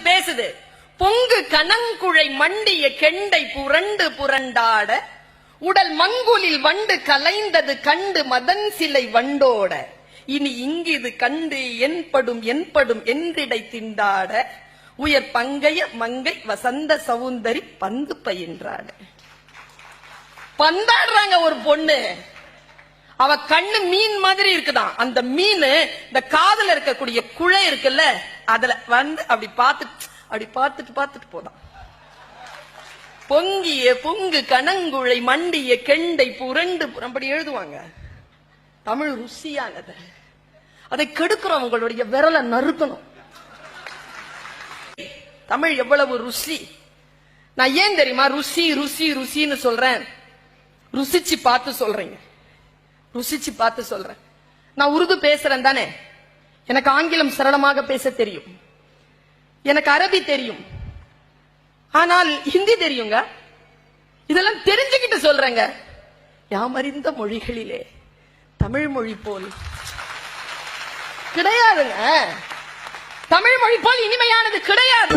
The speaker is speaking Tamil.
பேசுது. பொங்கு கனங்குழை மண்டிய கெண்டை புரண்டு புரண்டாட உடல் மங்குலில் வண்டு கலைந்தது கண்டு மதன் சிலை வண்டோட இனி இங்கிது கண்டு என்படும் என்படும் என்றிடை திண்டாட உயர் பங்கைய மங்கை வசந்த சவுந்தரி பந்து பயின்றாட. பந்தாடுறாங்க ஒரு பொண்ணு. அவ கண்ணு மீன் மாதிரி இருக்குதான். அந்த மீன் இந்த காதுல இருக்கக்கூடிய குழை இருக்குல்ல, அதுல வந்து அப்படி பார்த்துட்டு போதான். பொங்கிய பொங்கு கனங்குழை மண்டிய கெண்டை புரண்டு அப்படி எழுதுவாங்க. தமிழ் ருசியானது. அதை கெடுக்கிறவங்களுடைய விரலை நறுக்கணும். தமிழ் எவ்வளவு ருசி. நான் ஏன் தெரியுமா ருசி ருசி ருசின்னு சொல்றேன்? ருசிச்சு பார்த்து சொல்றீங்க. ருசிச்சு பார்த்து சொல்றேன். நான் உருது பேசுறேன் தானே, எனக்கு ஆங்கிலம் சரளமாக பேச தெரியும், எனக்கு அரபி தெரியும், ஆனால் ஹிந்தி தெரியுங்க. இதெல்லாம் தெரிஞ்சுக்கிட்டு சொல்றேங்க. யாமறிந்த மொழிகளிலே தமிழ் மொழி போல் கிடையாதுங்க. தமிழ் மொழி போல் இனிமையானது கிடையாது.